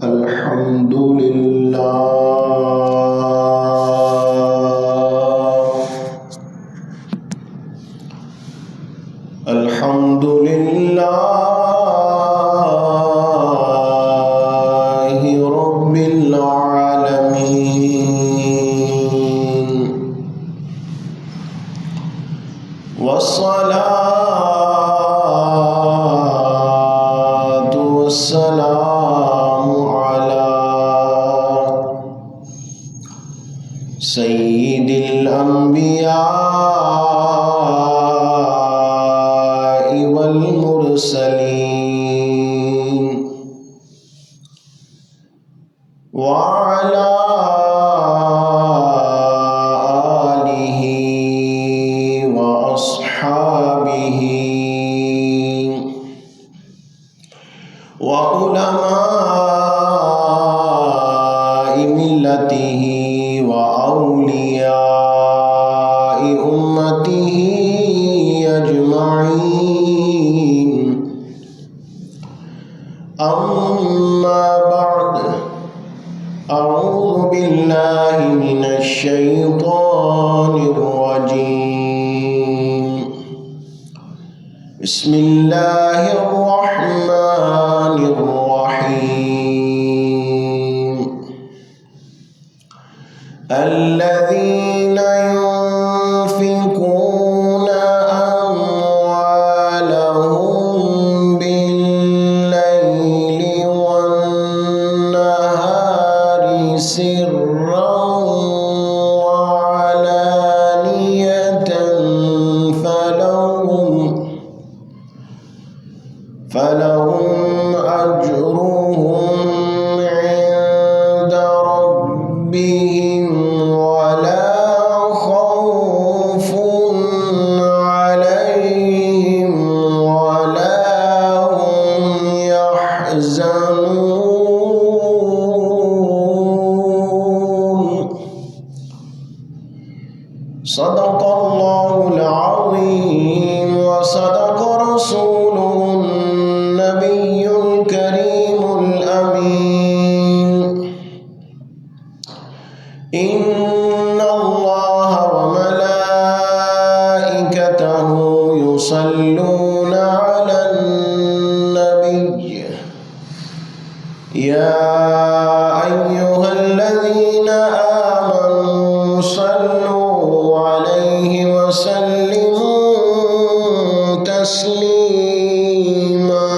الحمد لله الحمد لله رب العالمين والصلاة والسلام على سيد الأنبياء والمرسلين وعلى آله وأصحابه وعلماء ملته وأولياء أمته أجمعين. أما بعد، أعوذ بالله من الشيطان الرجيم. بسم الله الرحمن الرحيم. الذين ينفقون أموالهم بالليل والنهار سرا وعلانية فلهم أجرهم عند ربهم ولا خوف عليهم ولا هم يحزنون. صدق الله العظيم وصدق رسوله النبي الكريم الأمين. إن الله وملائكته يصلون على النبي يا أيها الذين آمنوا صلوا عليه وسلموا تسليما.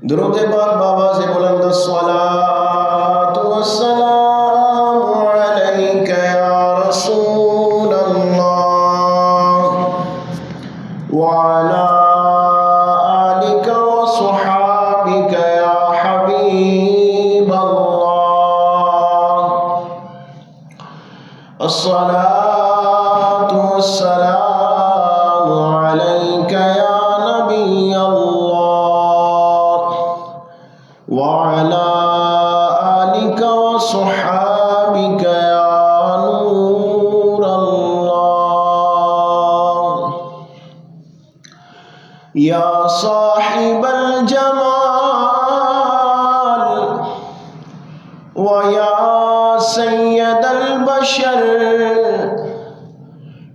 درود پاک بابا سے بلند الصلاة والسلام عليك يا رسول الله وعلى آلك وصحابك يا حبيب الله. الصلاة والسلام عليك يا نبي الله وعلى آلك وصحابك يا نور الله. يا صاحب الجمال ويا سيد البشر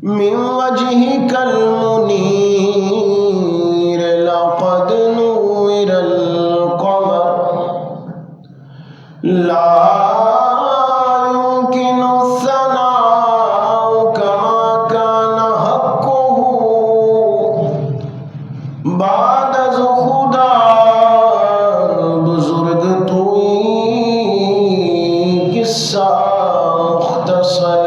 من وجهك المنير لقد نور القمر لا يمكن الثناء كما كان حقه بعد خدا بزرگ توئی قصہ مختصر.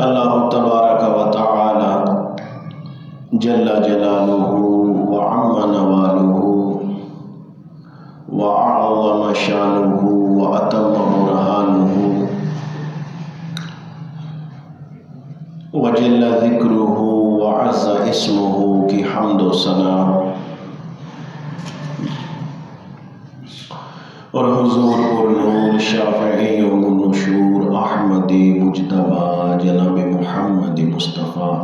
اللہ تبارک و تعالی جل جلالہ وعم نوالہ وأعظم شانه وأتم برهانه وجل ذكره وعز اسمه کی حمد و ثنا اور حضور پر نور شافعی یوم النشور احمدی مجتبی جناب محمد مصطفیٰ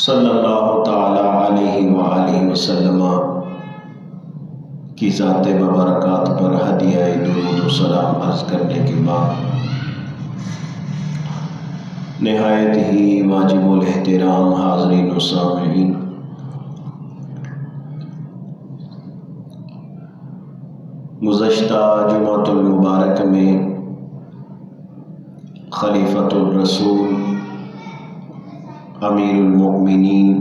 صلی اللہ تعالی علیہ وآلہ وسلم کی ذات مبارکات پر ہدیہ درود و سلام عرض کرنے کے بعد نہایت ہی واجب الاحترام حاضرین و سامعین، گزشتہ جمعۃ المبارک میں خلیفۃ الرسول امیر المؤمنین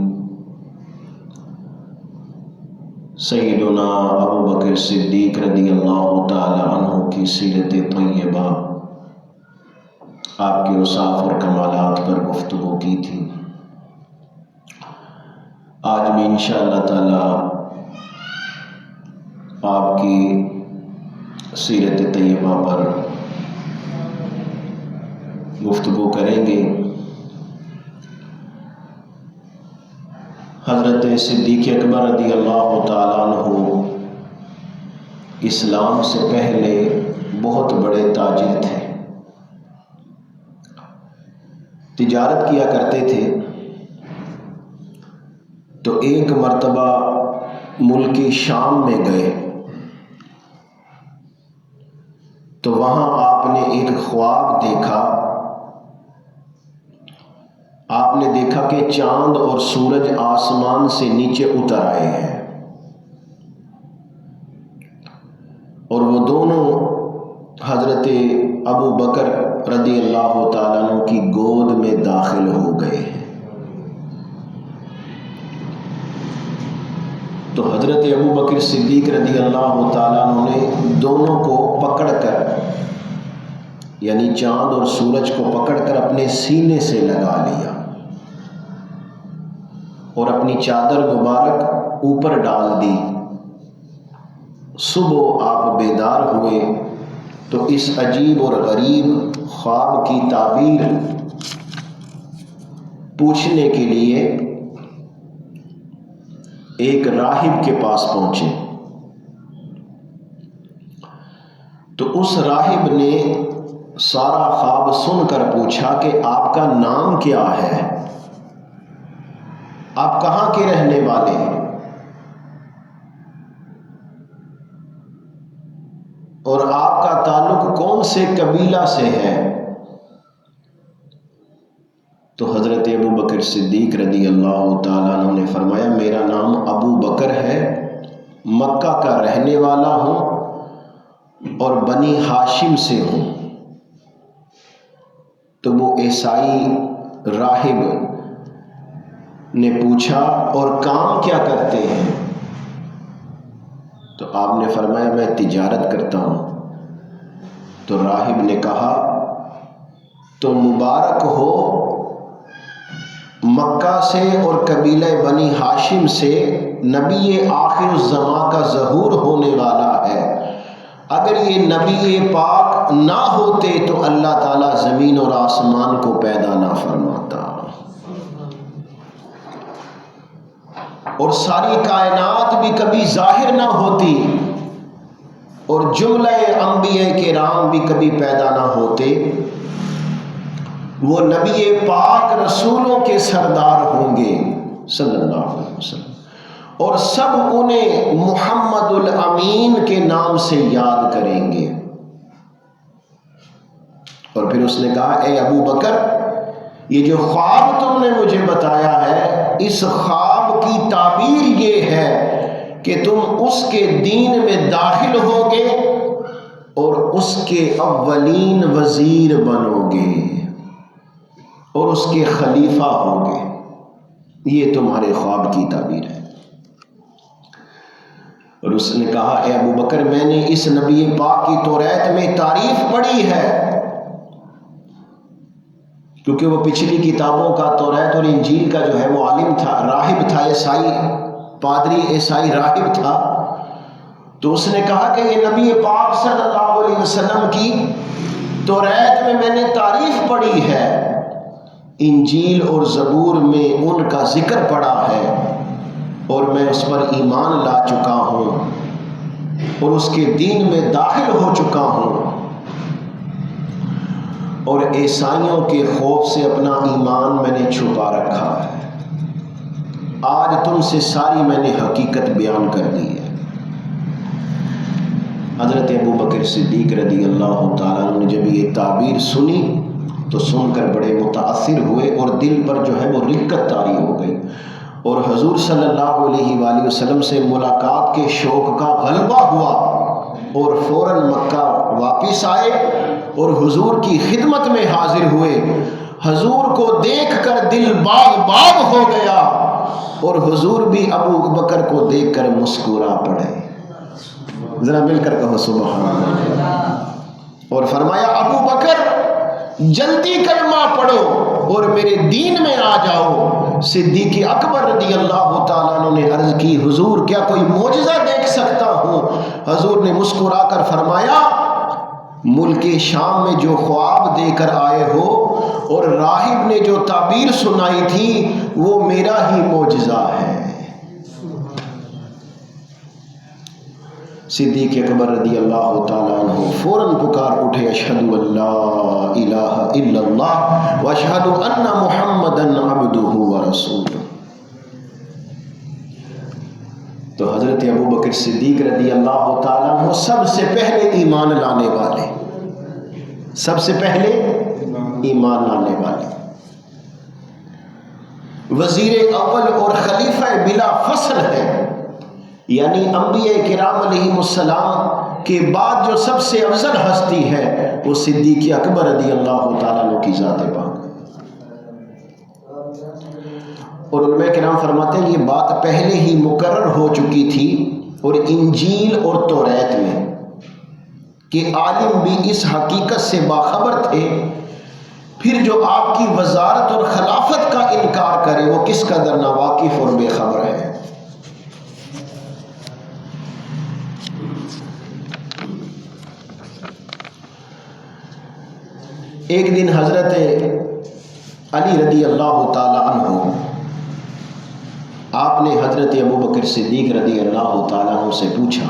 سیدنا ابو بکر صدیق رضی اللہ تعالی عنہ کی سیرت طیبہ، آپ کے اوصاف اور کمالات پر گفتگو کی تھی۔ آج بھی انشاءاللہ تعالی آپ کی سیرت طیبہ پر گفتگو کریں گے۔ حضرت صدیق اکبر رضی اللہ تعالیٰ عنہ اسلام سے پہلے بہت بڑے تاجر تھے، تجارت کیا کرتے تھے۔ تو ایک مرتبہ ملک شام میں گئے تو وہاں آپ نے ایک خواب دیکھا۔ آپ نے دیکھا کہ چاند اور سورج آسمان سے نیچے اتر آئے ہیں اور وہ دونوں حضرت ابو بکر رضی اللہ تعالیٰ عنہ کی گود میں داخل ہو گئے ہیں۔ تو حضرت ابو بکر صدیق رضی اللہ تعالیٰ عنہ نے دونوں کو پکڑ کر، یعنی چاند اور سورج کو پکڑ کر اپنے سینے سے لگا لیا اور اپنی چادر مبارک اوپر ڈال دی۔ صبح آپ بیدار ہوئے تو اس عجیب اور غریب خواب کی تعبیر پوچھنے کے لیے ایک راہب کے پاس پہنچے۔ تو اس راہب نے سارا خواب سن کر پوچھا کہ آپ کا نام کیا ہے؟ آپ کہاں کے رہنے والے ہیں اور آپ کا تعلق کون سے قبیلہ سے ہے؟ تو حضرت ابو بکر صدیق رضی اللہ تعالیٰ عنہ نے فرمایا، میرا نام ابو بکر ہے، مکہ کا رہنے والا ہوں اور بنی ہاشم سے ہوں۔ تو وہ عیسائی راہب نے پوچھا، اور کام کیا کرتے ہیں؟ تو آپ نے فرمایا، میں تجارت کرتا ہوں۔ تو راہب نے کہا، تو مبارک ہو، مکہ سے اور قبیلہ بنی ہاشم سے نبی آخر الزماں کا ظہور ہونے والا ہے۔ اگر یہ نبی پاک نہ ہوتے تو اللہ تعالیٰ زمین اور آسمان کو پیدا نہ فرماتا اور ساری کائنات بھی کبھی ظاہر نہ ہوتی اور جملہ انبیاء کرام بھی کبھی پیدا نہ ہوتے۔ وہ نبی پاک رسولوں کے سردار ہوں گے صلی اللہ علیہ وسلم، اور سب انہیں محمد الامین کے نام سے یاد کریں گے۔ اور پھر اس نے کہا، اے ابو بکر، یہ جو خواب تم نے مجھے بتایا ہے، اس خواب کی تعبیر یہ ہے کہ تم اس کے دین میں داخل ہوگے اور اس کے اولین وزیر بنو گے اور اس کے خلیفہ ہوگے۔ یہ تمہارے خواب کی تعبیر ہے۔ اور اس نے کہا، اے ابو بکر، میں نے اس نبی پاک کی توریت میں تعریف پڑھی ہے، کیونکہ وہ پچھلی کتابوں کا توریت اور انجیل کا جو ہے وہ عالم تھا، راہب تھا، عیسائی پادری، عیسائی راہب تھا۔ تو اس نے کہا کہ یہ نبی پاک صلی اللہ علیہ وسلم کی توریت میں نے تعریف پڑھی ہے، انجیل اور زبور میں ان کا ذکر پڑا ہے اور میں اس پر ایمان لا چکا ہوں اور اس کے دین میں داخل ہو چکا ہوں، اور عیسائیوں کے خوف سے اپنا ایمان میں نے چھپا رکھا ہے۔ آج تم سے ساری میں نے حقیقت بیان کر دی ہے۔ حضرت ابو بکر صدیق رضی اللہ تعالیٰ عنہ نے جب یہ تعبیر سنی تو سن کر بڑے متاثر ہوئے اور دل پر جو ہے وہ رقت طاری ہو گئی، اور حضور صلی اللہ علیہ وآلہ وسلم سے ملاقات کے شوق کا غلبہ ہوا، اور فوراً مکہ واپس آئے اور حضور کی خدمت میں حاضر ہوئے۔ حضور کو دیکھ کر دل باغ باغ ہو گیا، اور حضور بھی ابو بکر کو دیکھ کر مسکرا پڑے۔ ذرا مل کر کہو سبحان اللہ۔ اور فرمایا ابو بکر جلدی کلمہ پڑھو اور میرے دین میں آ جاؤ۔ صدیق اکبر رضی اللہ تعالیٰ عنہ نے عرض کی حضور کیا کوئی معجزہ دیکھ سکتا ہوں؟ حضور نے مسکرا کر فرمایا ملک شام میں جو خواب دے کر آئے ہو اور راہب نے جو تعبیر سنائی تھی وہ میرا ہی معجزہ ہے۔ صدیق اکبر رضی اللہ تعالیٰ عنہ فوراً پکار اٹھے اشہد ان لا الہ الا اللہ واشہد ان محمدا عبدہ ورسولہ۔ تو حضرت ابو بکر صدیق رضی اللہ تعالیٰ عنہ سب سے پہلے ایمان لانے والے، سب سے پہلے ایمان لانے والے، وزیر اول اور خلیفہ بلا فصل ہے، یعنی انبیاء کرام علیہ السلام کے بعد جو سب سے افضل ہستی ہے وہ صدیق اکبر رضی اللہ تعالیٰ عنہ کی ذات پاک۔ اور علماء کرام فرماتے ہیں یہ بات پہلے ہی مقرر ہو چکی تھی اور انجیل اور توریت میں کہ عالم بھی اس حقیقت سے باخبر تھے، پھر جو آپ کی وزارت اور خلافت کا انکار کرے وہ کس قدر ناواقف اور بے خبر ہے۔ ایک دن حضرت علی رضی اللہ تعالی عنہ آپ نے حضرت ابو بکر صدیق رضی اللہ تعالیٰ عنہ سے پوچھا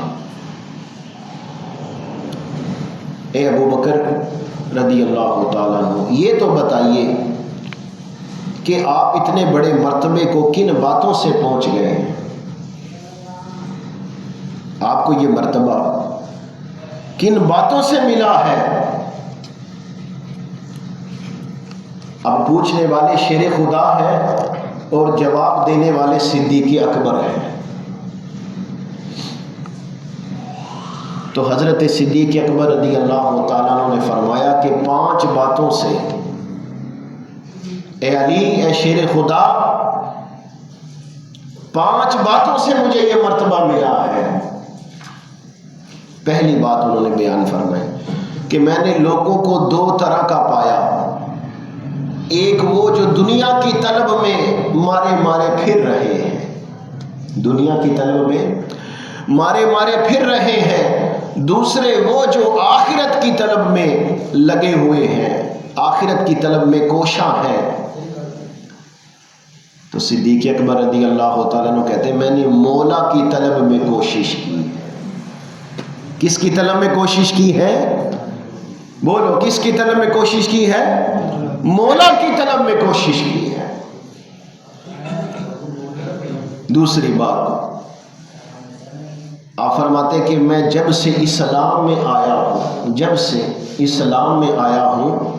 اے ابو بکر رضی اللہ تعالیٰ عنہ یہ تو بتائیے کہ آپ اتنے بڑے مرتبے کو کن باتوں سے پہنچ گئے ہیں؟ آپ کو یہ مرتبہ کن باتوں سے ملا ہے؟ اب پوچھنے والے شیر خدا ہے اور جواب دینے والے صدیق اکبر ہیں۔ تو حضرت صدیق اکبر رضی اللہ تعالیٰ عنہ نے فرمایا کہ 5 باتوں سے اے علی اے شیر خدا 5 باتوں سے مجھے یہ مرتبہ ملا ہے۔ پہلی بات انہوں نے بیان فرمائی کہ میں نے لوگوں کو 2 طرح کا پایا، ایک وہ جو دنیا کی طلب میں مارے مارے پھر رہے ہیں، دنیا کی طلب میں مارے مارے پھر رہے ہیں، دوسرے وہ جو آخرت کی طلب میں لگے ہوئے ہیں، آخرت کی طلب میں کوشاں ہیں۔ تو صدیق اکبر رضی اللہ تعالیٰ عنہ کہتے ہیں میں نے مولا کی طلب میں کوشش کی۔ کس کی طلب میں کوشش کی ہے؟ بولو کس کی طلب میں کوشش کی ہے؟ مولا کی طلب میں کوشش کی ہے۔ دوسری بات آپ فرماتے کہ میں جب سے اسلام میں آیا ہوں، جب سے اسلام میں آیا ہوں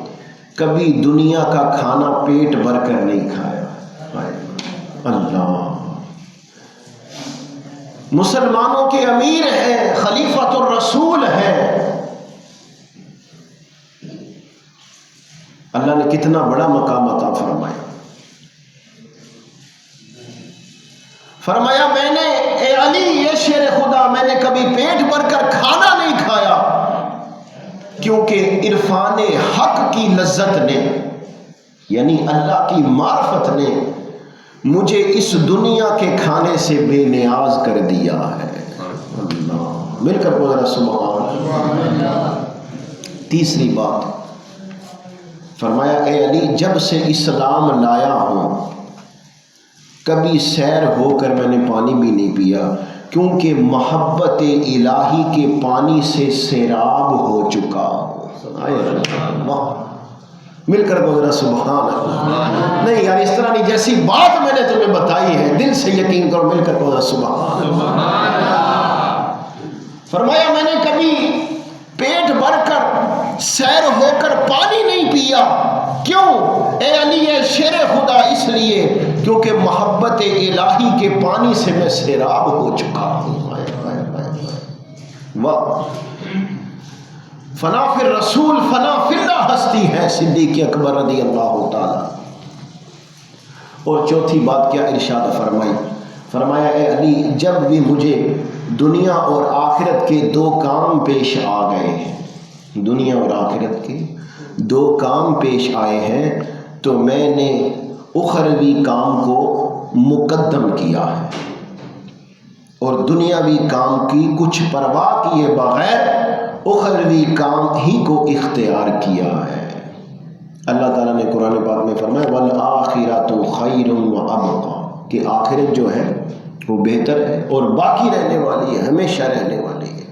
کبھی دنیا کا کھانا پیٹ بھر کر نہیں کھایا۔ اللہ مسلمانوں کے امیر ہیں، خلیفۃ الرسول ہیں، اللہ نے کتنا بڑا مقام عطا فرمایا۔ فرمایا میں نے اے علی یہ شیر خدا میں نے کبھی پیٹ بھر کر کھانا نہیں کھایا، کیونکہ عرفان حق کی لذت نے یعنی اللہ کی معرفت نے مجھے اس دنیا کے کھانے سے بے نیاز کر دیا ہے۔ اللہ مل کر بول رہا سبحان اللہ۔ تیسری بات فرمایا اے علی جب سے اسلام لایا ہوں کبھی سیر ہو کر میں نے پانی بھی نہیں پیا، کیونکہ محبت الہی کے پانی سے سیراب ہو چکا ہوں۔ مل کر کو ذرا سبحان اللہ. نہیں یار اس طرح نہیں، جیسی بات میں نے تمہیں بتائی ہے دل سے یقین کرو، مل کر کو ذرا سبحان اللہ. فرمایا میں نے کبھی پیٹ بھر کر سیر ہو کر پانی نہیں پیا. کیوں؟ اے علی اے شیر خدا، اس لیے کیونکہ محبت الہی کے پانی سے میں سیراب ہو چکا ہوں. واہ، فنا فی الرسول فنا فی اللہ ہستی ہے صدیق اکبر رضی اللہ تعالی. اور چوتھی بات کیا ارشاد فرمائی؟ فرمایا اے علی جب بھی مجھے دنیا اور آخرت کے دو کام پیش آ گئے ہیں، دنیا اور آخرت کے دو کام پیش آئے ہیں، تو میں نے اخروی کام کو مقدم کیا ہے اور دنیاوی کام کی کچھ پرواہ کیے بغیر اخروی کام ہی کو اختیار کیا ہے. اللہ تعالیٰ نے قرآن پاک میں فرمایا وَالْآخِرَةُ خَيْرٌ وَأَبْقَىٰ، کہ آخرت جو ہے وہ بہتر ہے اور باقی رہنے والی ہے، ہمیشہ رہنے والی ہے.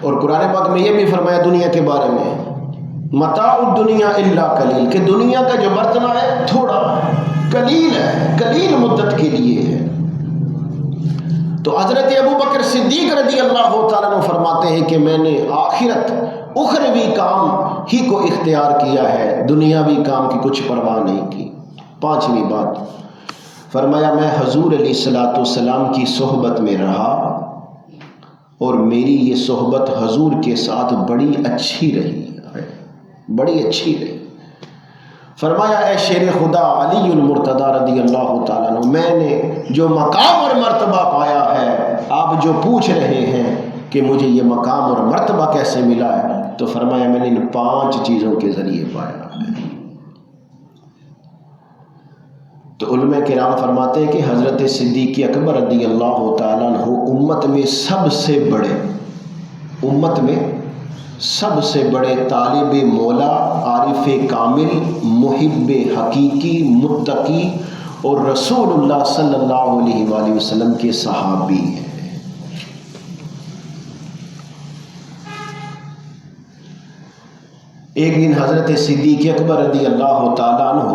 اور قرآن پاک میں یہ بھی فرمایا دنیا کے بارے میں متاع الدنیا الا قلیل، کہ دنیا کا جو برتنا ہے تھوڑا ہے، قلیل ہے، قلیل مدت کے لیے ہے. تو حضرت ابو بکر صدیق رضی اللہ تعالیٰ عنہ فرماتے ہیں کہ میں نے آخرت اخروی کام ہی کو اختیار کیا ہے، دنیاوی کام کی کچھ پرواہ نہیں کی. پانچویں بات فرمایا میں حضور علیہ الصلوۃ والسلام کی صحبت میں رہا اور میری یہ صحبت حضور کے ساتھ بڑی اچھی رہی، بڑی اچھی رہی. فرمایا اے شیر خدا علی المرتضی رضی اللہ تعالیٰ عنہ، میں نے جو مقام اور مرتبہ پایا ہے، آپ جو پوچھ رہے ہیں کہ مجھے یہ مقام اور مرتبہ کیسے ملا ہے، تو فرمایا میں نے ان 5 چیزوں کے ذریعے پایا ہے. تو علماء کرام فرماتے ہیں کہ حضرت صدیق اکبر رضی اللہ تعالیٰ عنہ امت میں سب سے بڑے طالب مولا، عارف کامل، محب حقیقی، متقی اور رسول اللہ صلی اللہ علیہ وآلہ وسلم کے صحابی ہیں. ایک دن حضرت صدیق اکبر رضی اللہ تعالیٰ عنہ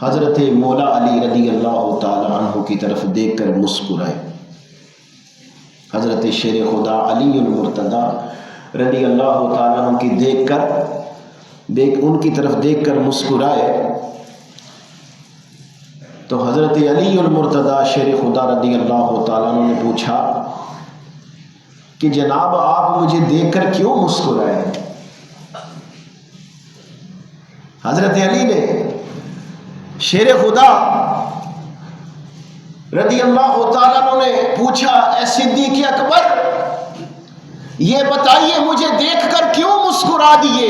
حضرت مولا علی رضی اللہ تعالیٰ عنہ کی طرف دیکھ کر مسکرائے. حضرت شیر خدا علی المرتضی رضی اللہ تعالیٰ عنہ کی ان کی طرف دیکھ کر مسکرائے. تو حضرت علی المرتضی شیر خدا رضی اللہ تعالیٰ عنہ نے پوچھا کہ جناب آپ مجھے دیکھ کر کیوں مسکرائے؟ حضرت علی نے شیر خدا رضی اللہ تعالیٰ عنہ نے پوچھا اے صدیق اکبر یہ بتائیے مجھے دیکھ کر کیوں مسکرا دیے؟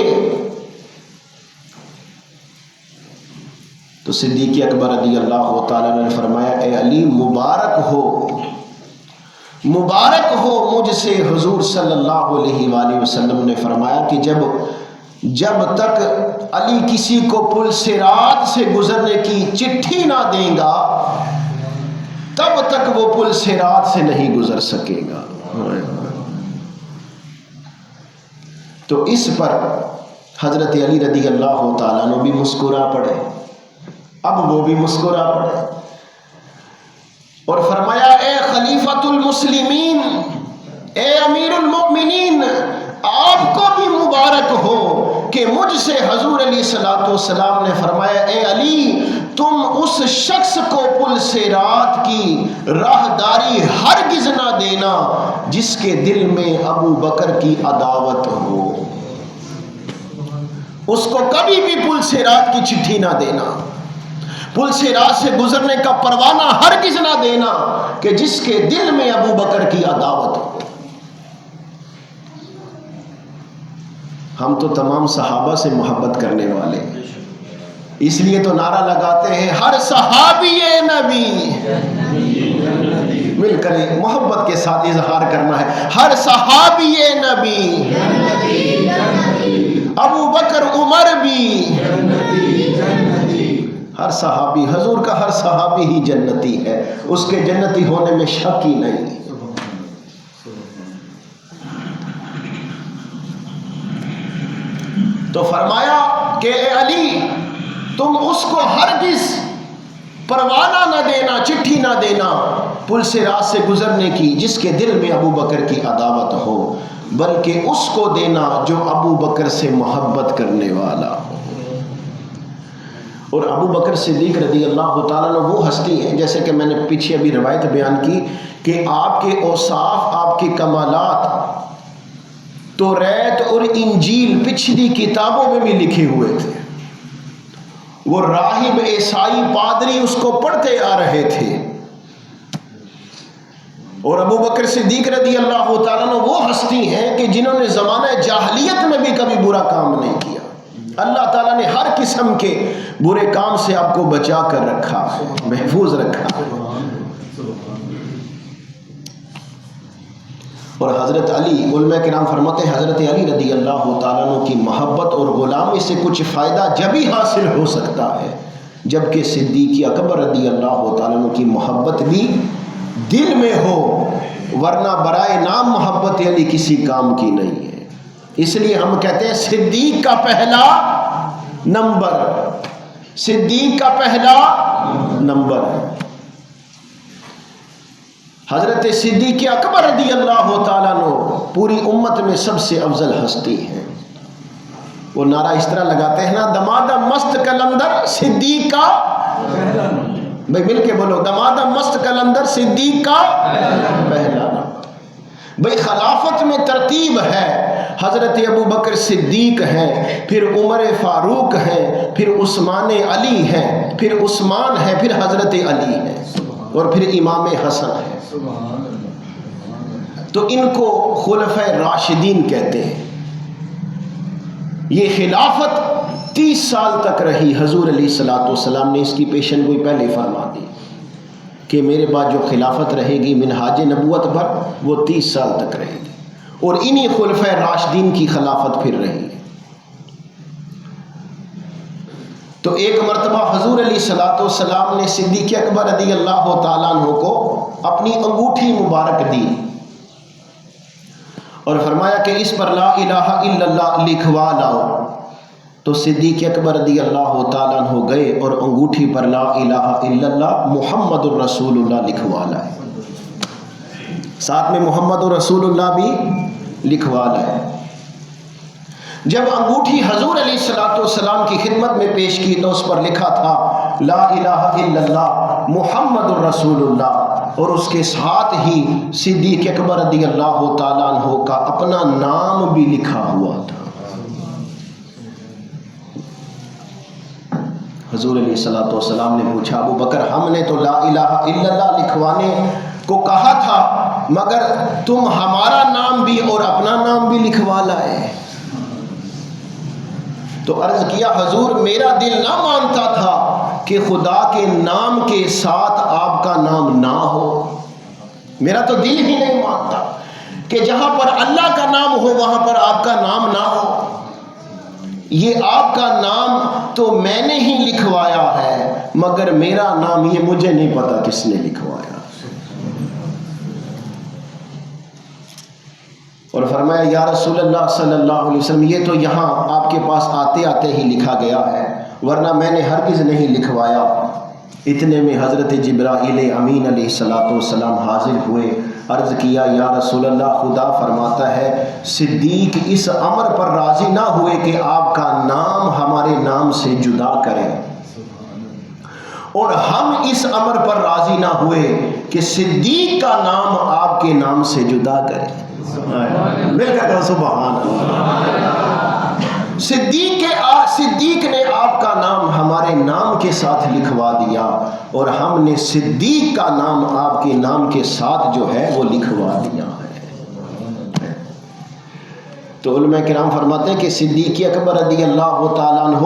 تو صدیق اکبر رضی اللہ تعالیٰ عنہ نے فرمایا اے علی مبارک ہو مجھ سے حضور صلی اللہ علیہ وآلہ وسلم نے فرمایا کہ جب تک علی کسی کو پل صراط سے گزرنے کی چٹھی نہ دے گا تب تک وہ پل صراط سے نہیں گزر سکے گا. تو اس پر حضرت علی رضی اللہ تعالیٰ عنہ بھی مسکرا پڑے. اب وہ بھی مسکرا پڑے اور فرمایا اے خلیفۃ المسلمین، اے امیر المؤمنین، آپ کو بھی مبارک ہو کہ مجھ سے حضور علیہ الصلوۃ والسلام نے فرمایا اے علی تم اس شخص کو پل صراط کی راہداری ہرگز نہ دینا جس کے دل میں ابو بکر کی عداوت ہو. اس کو کبھی بھی پل صراط کی چٹھی نہ دینا، پل صراط سے گزرنے کا پروانہ ہرگز نہ دینا کہ جس کے دل میں ابو بکر کی عداوت ہو. ہم تو تمام صحابہ سے محبت کرنے والے ہیں، اس لیے تو نعرہ لگاتے ہیں ہر صحابی نبی. مل کر محبت کے ساتھ اظہار کرنا ہے ہر صحابی نبی، ابو بکر عمر بھی، ہر صحابی، حضور کا ہر صحابی ہی جنتی ہے، اس کے جنتی ہونے میں شک ہی نہیں. تو فرمایا کہ اے علی تم اس کو ہرگز پروانہ نہ دینا، چٹھی نہ دینا پل سے راہ سے گزرنے کی جس کے دل میں ابو بکر کی عداوت ہو، بلکہ اس کو دینا جو ابو بکر سے محبت کرنے والا ہو۔ اور ابو بکر صدیق رضی اللہ تعالیٰ عنہ وہ ہستی ہیں، جیسے کہ میں نے پیچھے ابھی روایت بیان کی کہ آپ کے اوصاف، آپ کے کمالات توریت اور انجیل پچھلی کتابوں میں بھی لکھے ہوئے تھے۔ وہ راہب عیسائی پادری اس کو پڑھتے آ رہے تھے، اور ابو بکر صدیق رضی اللہ تعالیٰ عنہ وہ ہستی ہیں کہ جنہوں نے زمانہ جاہلیت میں بھی کبھی برا کام نہیں کیا۔ اللہ تعالیٰ نے ہر قسم کے برے کام سے آپ کو بچا کر رکھا، محفوظ رکھا۔ اور حضرت علی، علماء کرام فرماتے ہیں حضرت علی رضی اللہ تعالیٰ عنہ کی محبت اور غلامی سے کچھ فائدہ جب ہی حاصل ہو سکتا ہے جبکہ صدیق اکبر رضی اللہ تعالیٰ عنہ کی محبت بھی دل میں ہو، ورنہ برائے نام محبت علی کسی کام کی نہیں ہے۔ اس لیے ہم کہتے ہیں صدیق کا پہلا نمبر، صدیق کا پہلا نمبر ہے۔ حضرت صدیق اکبر رضی اللہ تعالیٰ عنہ پوری امت میں سب سے افضل ہستی ہیں۔ وہ نعرہ اس طرح لگاتے ہیں نا، دمادہ مست کلندر صدیق کا، بھائی مل کے بولو، دمادہ مست کلندر صدیق کا پہلا نمبر۔ بھائی خلافت میں ترتیب ہے، حضرت ابو بکر صدیق ہیں، پھر عمر فاروق ہیں، پھر عثمان علی ہیں، پھر عثمان ہیں، پھر حضرت علی ہیں، اور پھر امام حسن ہے۔ تو ان کو خلفۂ راشدین کہتے ہیں۔ یہ خلافت 30 سال تک رہی، حضور علیہ الصلوۃ والسلام نے اس کی پیشن گوئی پہلے فرما دی کہ میرے بعد جو خلافت رہے گی منہاج نبوت پر وہ 30 سال تک رہے گی، اور انہی خلفۂ راشدین کی خلافت پھر رہی ہے۔ تو ایک مرتبہ حضور علیہ الصلوۃ والسلام نے صدیق اکبر رضی اللہ تعالیٰ عنہ کو اپنی انگوٹھی مبارک دی اور فرمایا کہ اس پر لا الہ الا اللہ لکھوا لاؤ۔ تو صدیق اکبر رضی اللہ تعالیٰ عنہ گئے اور انگوٹھی پر لا الہ الا اللہ محمد الرسول اللہ لکھوا لائے، ساتھ میں محمد الرسول اللہ بھی لکھوا لائے۔ جب انگوٹھی حضور علیہ الصلوۃ والسلام کی خدمت میں پیش کی تو اس پر لکھا تھا لا الہ الا اللہ محمد الرسول اللہ، اور اس کے ساتھ ہی صدیق اکبر رضی اللہ تعالیٰ عنہ کا اپنا نام بھی لکھا ہوا تھا۔ حضور علیہ الصلوۃ والسلام نے پوچھا ابو بکر ہم نے تو لا الہ الا اللہ لکھوانے کو کہا تھا، مگر تم ہمارا نام بھی اور اپنا نام بھی لکھوا لائے۔ تو عرض کیا حضور میرا دل نہ مانتا تھا کہ خدا کے نام کے ساتھ آپ کا نام نہ ہو، میرا تو دل ہی نہیں مانتا کہ جہاں پر اللہ کا نام ہو وہاں پر آپ کا نام نہ ہو۔ یہ آپ کا نام تو میں نے ہی لکھوایا ہے، مگر میرا نام یہ مجھے نہیں پتا کس نے لکھوایا۔ اور فرمایا یا رسول اللہ صلی اللہ علیہ وسلم یہ تو یہاں آپ کے پاس آتے آتے ہی لکھا گیا ہے، ورنہ میں نے ہرگز نہیں لکھوایا۔ اتنے میں حضرت جبرائیل امین علیہ الصلوۃ والسلام حاضر ہوئے، عرض کیا یا رسول اللہ خدا فرماتا ہے صدیق اس امر پر راضی نہ ہوئے کہ آپ کا نام ہمارے نام سے جدا کریں، اور ہم اس امر پر راضی نہ ہوئے کہ صدیق کا نام آپ کے نام سے جدا کریں۔ مل کر سبحان اللہ۔ صدیق نے آپ کا نام ہمارے نام کے ساتھ لکھوا دیا، اور ہم نے صدیق کا نام آپ کے نام کے ساتھ جو ہے وہ لکھوا دیا ہے۔ تو علماء کرام فرماتے ہیں کہ صدیق اکبر رضی اللہ تعالیٰ عنہ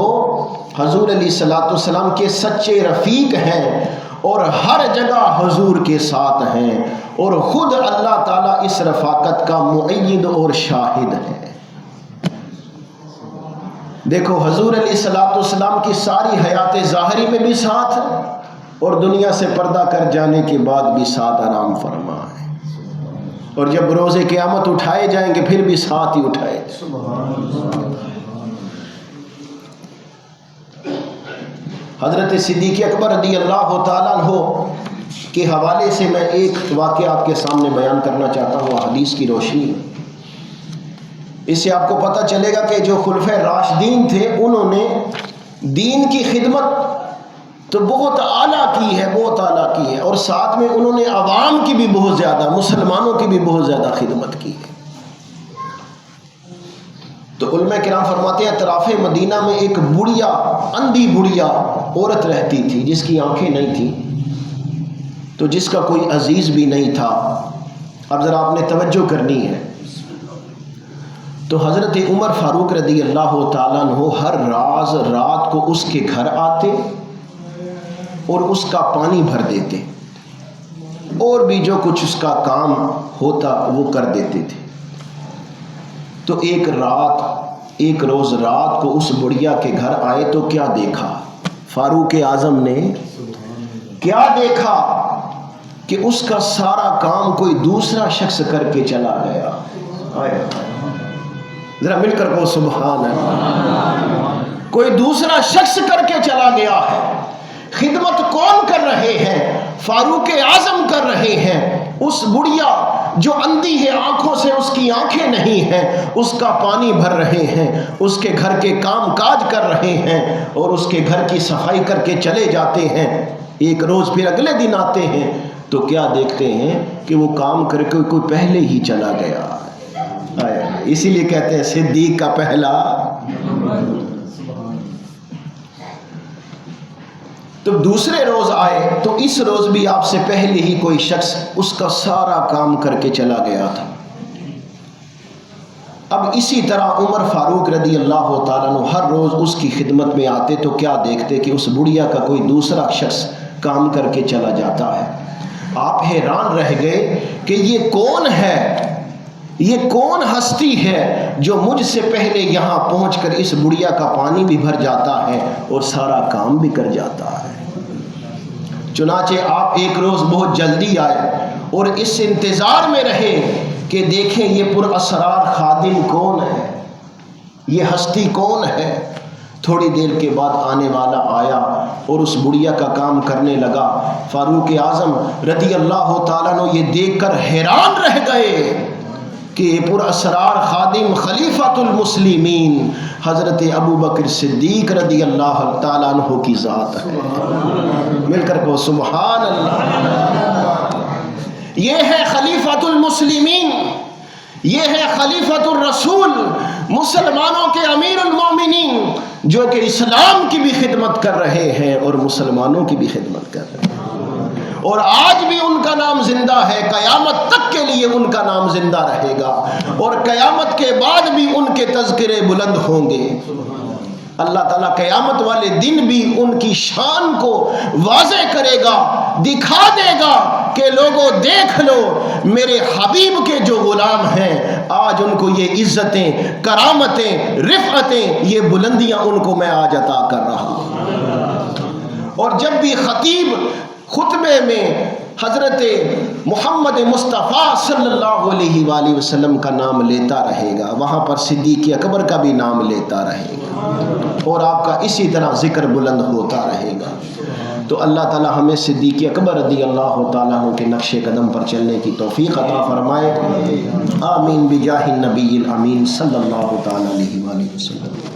حضور علیہ الصلوۃ والسلام کے سچے رفیق ہیں، اور ہر جگہ حضور کے ساتھ ہیں، اور خود اللہ تعالیٰ اس رفاقت کا مؤید اور شاہد ہے۔ دیکھو حضور علیہ الصلوۃ والسلام کی ساری حیات ظاہری میں بھی ساتھ، اور دنیا سے پردہ کر جانے کے بعد بھی ساتھ آرام فرما ہے، اور جب روز قیامت اٹھائے جائیں گے پھر بھی ساتھ ہی اٹھائے۔ حضرت صدیق اکبر رضی اللہ تعالیٰ عنہ کے حوالے سے میں ایک واقعہ آپ کے سامنے بیان کرنا چاہتا ہوں حدیث کی روشنی میں۔ اس سے آپ کو پتہ چلے گا کہ جو خلفائے راشدین تھے انہوں نے دین کی خدمت تو بہت اعلیٰ کی ہے، بہت اعلیٰ کی ہے، اور ساتھ میں انہوں نے عوام کی بھی بہت زیادہ، مسلمانوں کی بھی بہت زیادہ خدمت کی ہے۔ تو علماء کرام فرماتے ہیں اطراف مدینہ میں ایک بڑھیا، اندھی بڑھیا عورت رہتی تھی جس کی آنکھیں نہیں تھیں، تو جس کا کوئی عزیز بھی نہیں تھا۔ اب ذرا آپ نے توجہ کرنی ہے۔ تو حضرت عمر فاروق رضی اللہ تعالیٰ عنہ ہر رات کو اس کے گھر آتے اور اس کا پانی بھر دیتے، اور بھی جو کچھ اس کا کام ہوتا وہ کر دیتے تھے۔ تو ایک روز رات کو اس بڑھیا کے گھر آئے تو کیا دیکھا؟ فاروق اعظم نے کیا دیکھا کہ اس کا سارا کام کوئی دوسرا شخص کر کے چلا گیا۔ ذرا مل کر کہو سبحان اللہ۔ کوئی دوسرا شخص کر کے چلا گیا ہے۔ خدمت کون کر رہے ہیں؟ فاروق اعظم کر رہے ہیں۔ اس بڑھیا جو اندھی ہے، آنکھوں سے اس کی آنکھیں نہیں ہیں، اس کا پانی بھر رہے ہیں، اس کے گھر کے کام کاج کر رہے ہیں، اور اس کے گھر کی صفائی کر کے چلے جاتے ہیں۔ ایک روز پھر اگلے دن آتے ہیں تو کیا دیکھتے ہیں کہ وہ کام کر کے کوئی پہلے ہی چلا گیا۔ اسی لیے کہتے ہیں صدیق کا پہلا۔ تو دوسرے روز آئے تو اس روز بھی آپ سے پہلے ہی کوئی شخص اس کا سارا کام کر کے چلا گیا تھا۔ اب اسی طرح عمر فاروق رضی اللہ تعالیٰ عنہ ہر روز اس کی خدمت میں آتے تو کیا دیکھتے کہ اس بڑھیا کا کوئی دوسرا شخص کام کر کے چلا جاتا ہے۔ آپ حیران رہ گئے کہ یہ کون ہے، یہ کون ہستی ہے جو مجھ سے پہلے یہاں پہنچ کر اس بڑھیا کا پانی بھی بھر جاتا ہے اور سارا کام بھی کر جاتا ہے۔ چنانچہ آپ ایک روز بہت جلدی آئے اور اس انتظار میں رہے کہ دیکھیں یہ پر اسرار خادم کون ہے، یہ ہستی کون ہے۔ تھوڑی دیر کے بعد آنے والا آیا اور اس بڑھیا کا کام کرنے لگا۔ فاروق اعظم رضی اللہ تعالیٰ عنہ یہ دیکھ کر حیران رہ گئے کہ پر اسرار خادم خلیفۃ المسلمین حضرت ابو بکر صدیق رضی اللہ تعالیٰ عنہ کی ذات ہے۔ مل کر کو سبحان اللہ۔ یہ ہے خلیفۃ المسلمین، یہ ہے خلیفۃ الرسول، مسلمانوں کے امیر المومنین، جو کہ اسلام کی بھی خدمت کر رہے ہیں اور مسلمانوں کی بھی خدمت کر رہے ہیں، اور آج بھی ان کا نام زندہ ہے، قیامت تک کے لیے ان کا نام زندہ رہے گا، اور قیامت کے بعد بھی ان کے تذکرے بلند ہوں گے۔ اللہ تعالیٰ قیامت والے دن بھی ان کی شان کو واضح کرے گا، دکھا دے گا کہ لوگوں دیکھ لو میرے حبیب کے جو غلام ہیں، آج ان کو یہ عزتیں، کرامتیں، رفعتیں، یہ بلندیاں ان کو میں آج عطا کر رہا ہوں۔ اور جب بھی خطیب خطبے میں حضرت محمد مصطفیٰ صلی اللہ علیہ وآلہ وسلم کا نام لیتا رہے گا، وہاں پر صدیق اکبر کا بھی نام لیتا رہے گا، اور آپ کا اسی طرح ذکر بلند ہوتا رہے گا۔ تو اللہ تعالی ہمیں صدیق اکبر رضی اللہ تعالیٰ عنہ کے نقش قدم پر چلنے کی توفیق عطا فرمائے۔ آمین بجاہ النبی الامین صلی اللہ تعالیٰ علیہ وآلہ وسلم۔